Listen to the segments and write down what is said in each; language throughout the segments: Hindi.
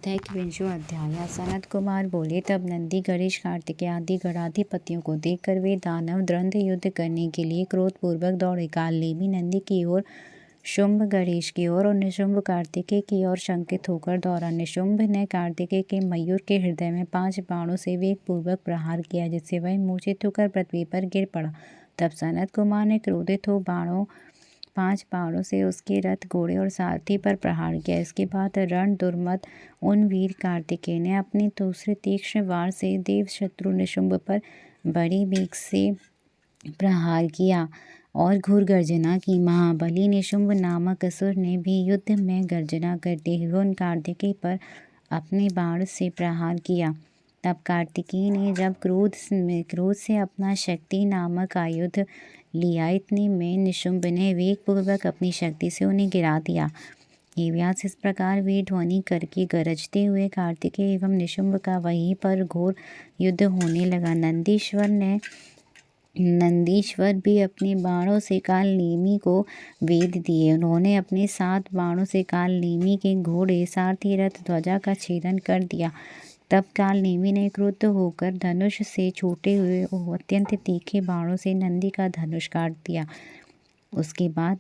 अध्याय के 20वां अध्याय। सनत कुमार बोले, तब नंदी गणेश कार्तिकेय आदि गणाधिपतियों को देखकर वे दानव द्वंद्व युद्ध करने के लिए क्रोधपूर्वक दौड़े। कालनेमी नंदी की ओर, शुंभ गणेश की ओर और निशुंभ कार्तिकेय की ओर शंकित होकर दौड़ा। निशुंभ ने कार्तिकेय के मयूर के हृदय में 5 बाणों से वेगपूर्वक प्रहार किया, जिससे वह मूर्छित होकर पृथ्वी पर गिर पड़ा। तब सनत कुमार ने क्रोधित हो 5 बाणों से उसके रथ, घोड़े और सारथी पर प्रहार किया। इसके बाद रण दुर्मत उन वीर कार्तिकेय ने अपने दूसरे तीक्ष्ण वार से देव शत्रु निशुंभ पर बड़ी वेग से प्रहार किया और घोर गर्जना की। महाबली निशुंभ नामक असुर ने भी युद्ध में गर्जना करते हुए उन कार्तिकेय पर अपने बाण से प्रहार किया। तब कार्तिकेय ने जब क्रोध से अपना शक्ति नामक आयुध लिया, इतने में निशुंभ ने वेगपूर्वक अपनी शक्ति से उन्हें गिरा दिया। हे व्यास, इस प्रकार वे ध्वनि करके गरजते हुए कार्तिकेय एवं निशुंभ का वहीं पर घोर युद्ध होने लगा। नंदीश्वर भी अपने बाणों से कालनेमी को वेध दिए। उन्होंने अपने 7 बाणों से कालनेमी के घोड़े, सारथी, रथ, ध्वजा का छेदन कर दिया। तब कालनेमी ने क्रुद्ध होकर धनुष से छूटे हुए अत्यंत तीखे बाणों से नंदी का धनुष काट दिया। उसके बाद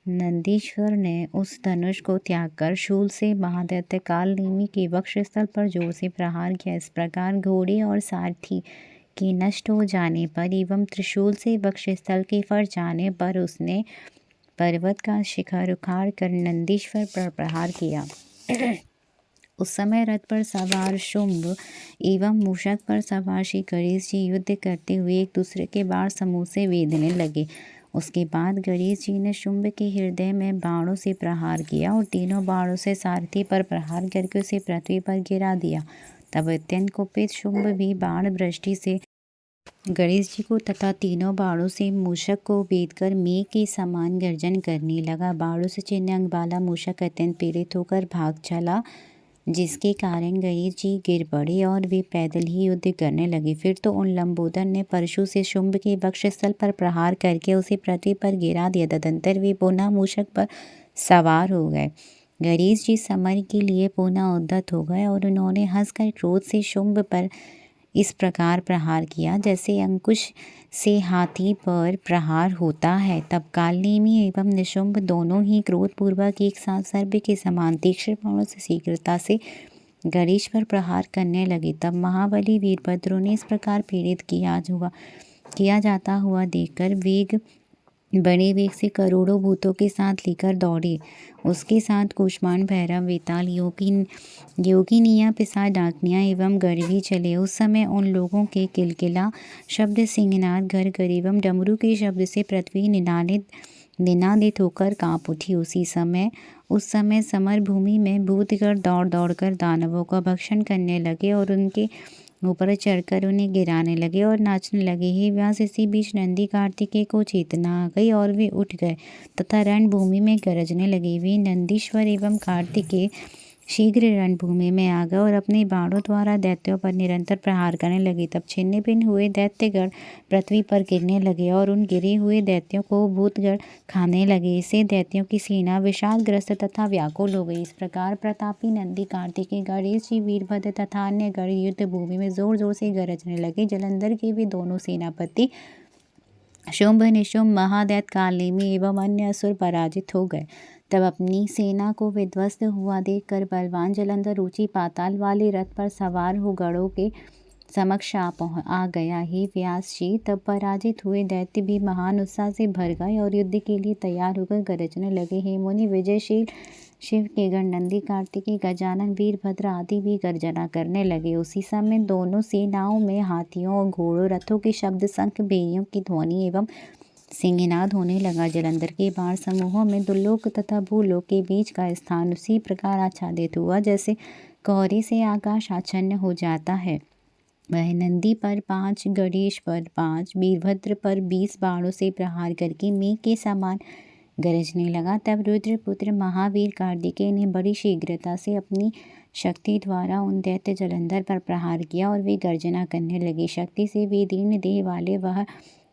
नंदीश्वर ने उस धनुष को त्याग कर शूल से महादैत्य कालनेमी के वक्षस्थल पर जोर से प्रहार किया। इस प्रकार घोड़े और सारथी के नष्ट हो जाने पर एवं त्रिशूल से वक्षस्थल के फट जाने पर उसने पर्वत का शिखर उखाड़ कर नंदीश्वर पर प्रहार किया। उस समय रथ पर सवार शुंभ एवं मूषक पर सवार श्री गणेश जी युद्ध करते हुए एक दूसरे के बाण समूह से वेधने लगे। उसके बाद गणेश जी ने शुंभ के हृदय में बाणों से प्रहार किया और तीनों बाणों से सारथी पर प्रहार करके उसे पृथ्वी पर गिरा दिया। तब अत्यंत कुपित शुंभ भी बाण वृष्टि से गणेश जी को तथा तीनों बाणों से मूषक को वेधकर मेघ के समान गर्जन करने लगा। बाणों से चिन्ह अंग वाला मूषक अत्यंत पीड़ित होकर भाग चला, जिसके कारण गणेश जी गिर पड़े और वे पैदल ही युद्ध करने लगे। फिर तो उन लंबोदर ने परशु से शुंभ के वक्षस्थल पर प्रहार करके उसे पृथ्वी पर गिरा दिया। तदंतर वे पुनः मूषक पर सवार हो गए। गणेश जी समर के लिए पुनः उद्यत हो गए और उन्होंने हंसकर क्रोध से शुंभ पर इस प्रकार प्रहार किया, जैसे अंकुश से हाथी पर प्रहार होता है। तब कालनेमी एवं निशुंभ दोनों ही क्रोधपूर्वक एक साथ सर्प के समान तीक्ष्ण बाणों से शीघ्रता से गणेश पर प्रहार करने लगे। तब महाबली वीरभद्र ने इस प्रकार पीड़ित किया जाता हुआ देखकर बड़े वेग से करोड़ों भूतों के साथ लेकर दौड़े। उसके साथ कुष्मांड, भैरव, वेताल, योगिनियाँ, पिशाच, डाकिनियाँ एवं गण भी चले। उस समय उन लोगों के किलकिला शब्द, सिंहनाद, घर एवं डमरू के शब्द से पृथ्वी निनादित होकर काँप उठी। उस समय समर भूमि में भूतगण दौड़ दौड़कर दानवों का भक्षण करने लगे और उनके ऊपर चढ़कर उन्हें गिराने लगे और नाचने लगे। हे व्यास, इसी बीच नंदी कार्तिकेय को चेतना आ गई और वे उठ गए तथा रणभूमि में गरजने लगे। वे नंदीश्वर एवं कार्तिकेय शीघ्र रणभूमि में आ गए और अपने बाणों द्वारा दैत्यों पर निरंतर प्रहार करने लगे। तब छिन्न भिन्न हुए दैत्यगण पृथ्वी पर गिरने लगे और उन गिरे हुए दैत्यों को भूतगण खाने लगे। इससे दैत्यों की सेना विषादग्रस्त तथा व्याकुल हो गई। इस प्रकार प्रतापी नंदी कार्तिकेय, गणेश जी, वीरभद्र तथा अन्य गण युद्ध भूमि में जोर जोर से गरजने लगे। जलंधर के वे दोनों सेनापति शुंभ, निशुंभ, महादैत्य कालनेमी एवं अन्य असुर पराजित हो गए। तब अपनी सेना को विध्वस्त हुआ देखकर बलवान जलंधर ऊंची पाताल वाले रथ पर सवार हो गणों के समक्ष आ गया। हे व्यास जी, तब पराजित हुए दैत्य भी महान उत्साह से भर गए और युद्ध के लिए तैयार होकर गरजने लगे। हे मुनि, विजयशील शिव के गण नंदी, कार्तिकेय, गजानन, वीरभद्र आदि भी गर्जना करने लगे। उसी समय दोनों सेनाओं में हाथियों और घोड़ों, रथों के शब्द, शंख, भेरियों की ध्वनि एवं सिंहनाद होने लगा। जलंधर के बाण समूहों में दुर्लोक तथा भूलोक के बीच का स्थान उसी प्रकार आच्छादित हुआ जैसे कोहरे से आकाश आच्छन्न हो जाता है। वह नंदी पर 5, गणेश पर 5, वीरभद्र पर 20 बाणों से प्रहार करके मेघ के समान गरजने लगा। तब रुद्रपुत्र महावीर कार्तिकेय ने बड़ी शीघ्रता से अपनी शक्ति द्वारा उन दैत्य जलंधर पर प्रहार किया और वे गर्जना करने लगे। शक्ति से वे दीन देह वाले वह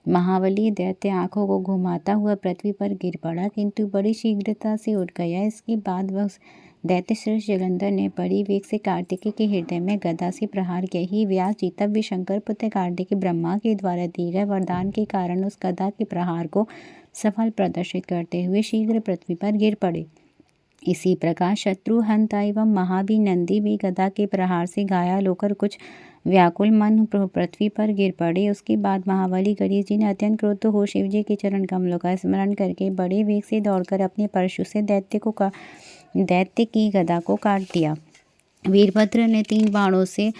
महाबली दैत्य आंखों को घुमाता हुआ पृथ्वी पर गिर पड़ा, किंतु बड़ी शीघ्रता से उठ गया। इसके बाद वह दैत्य श्रेष्ठ जलंधर ने बड़ी वेग से कार्तिकेय के हृदय में गदा से प्रहार किया। ही व्यास जी, तब भी शंकर पुत्र कार्तिकेय ब्रह्मा के द्वारा दिए गए वरदान के कारण उस गदा के प्रहार को सफल प्रदर्शित करते हुए शीघ्र पृथ्वी पर गिर पड़े। इसी प्रकार शत्रुहंता एवं महावीर नंदी भी गदा के प्रहार से घायल होकर कुछ व्याकुल मन पृथ्वी पर गिर पड़े। उसके बाद महाबली गणेश जी ने अत्यंत क्रुद्ध हो शिव जी के चरण कमलों का स्मरण करके बड़े वेग से दौड़कर अपने परशु से दैत्य की गदा को काट दिया। वीरभद्र ने 3 बाणों से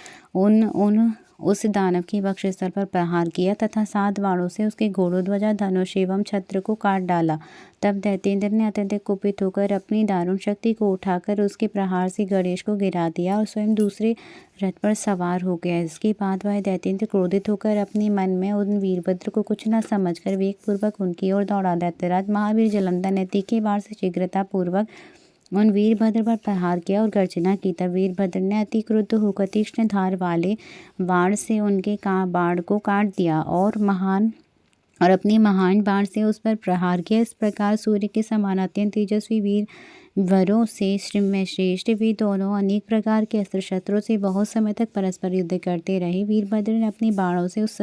उस दानव की वक्षस्थल पर प्रहार किया तथा 7 बाणों से उसके घोड़ों, ध्वजा, धनुष एवं छत्र को काट डाला। तब दैत्येंद्र ने अत्यधिक कुपित होकर अपनी दारुण शक्ति को उठाकर उसके प्रहार से गणेश को गिरा दिया और स्वयं दूसरे रथ पर सवार हो गया। इसके बाद वह दैत्येंद्र क्रोधित होकर अपने मन में उन वीरभद्र को कुछ न समझकर वेगपूर्वक उनकी ओर दौड़ा। दैत्यराज महावीर जलंधर ने तीखे बाण से शीघ्रतापूर्वक उन वीरभद्र पर प्रहार किया और गर्जना की। तब वीरभद्र ने अति क्रुद्ध होकर तीक्ष्ण धार वाले बाण से उनके बाण को काट दिया और अपने महान बाण से उस पर प्रहार किया। इस प्रकार सूर्य के समान अत्यंत तेजस्वी वीर वरों से श्रेष्ठ वे दोनों अनेक प्रकार के अस्त्र शस्त्रों से बहुत समय तक परस्पर युद्ध करते रहे। वीरभद्र ने अपने बाणों से उस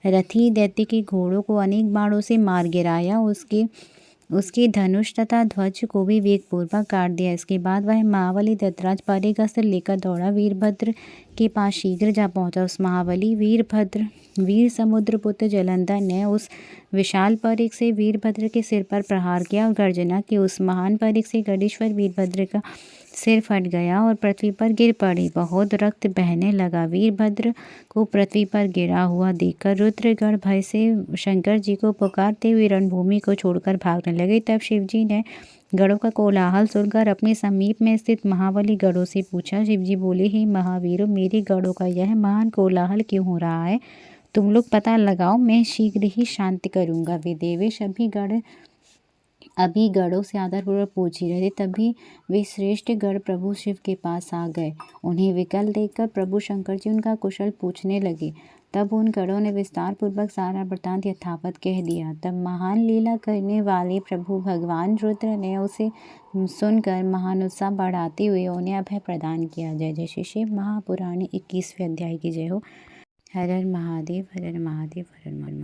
रथी दैत्य के घोड़ों को अनेक बाणों से मार गिराया। उसके धनुष तथा ध्वज को भी वेगपूर्वक काट दिया। इसके बाद वह महाबली दत्तराज परे का अस्त्र लेकर दौड़ा वीरभद्र के पास शीघ्र जा पहुंचा। उस महाबली वीर समुद्रपुत्र जलंधर ने उस विशाल परिघ से वीरभद्र के सिर पर प्रहार किया और गर्जना की। उस महान परिघ से गणेश्वर वीरभद्र का सिर फट गया और पृथ्वी पर गिर पड़ी। बहुत रक्त बहने लगा। वीरभद्र को पृथ्वी पर गिरा हुआ देखकर रुद्रगण भय से शंकर जी को पुकारते हुए रणभूमि को छोड़कर भागने लगे। तब शिव जी ने गणों का कोलाहल सुनकर अपने समीप में स्थित महाबली गणों से पूछा। शिव जी बोले, हे महावीरों, मेरे गणों का यह महान कोलाहल क्यों हो रहा है? तुम लोग पता लगाओ, मैं शीघ्र ही शांत करूँगा। वे देवेश अभी गणों से आदरपूर्वक पूछ ही रहे थे, तभी वे श्रेष्ठ गण प्रभु शिव के पास आ गए। उन्हें विकल देखकर प्रभु शंकर जी उनका कुशल पूछने लगे। तब उन गणों ने विस्तार पूर्वक सारा वृत्तांत यथावत कह दिया। तब महान लीला करने वाले प्रभु भगवान रुद्र ने उसे सुनकर महान उत्साह बढ़ाते हुए उन्हें अभय प्रदान किया। जय जय श्री शिव महापुराण 21वें अध्याय की जय हो। हर हर महादेव, हर हर महादेव, हर हर महादेव।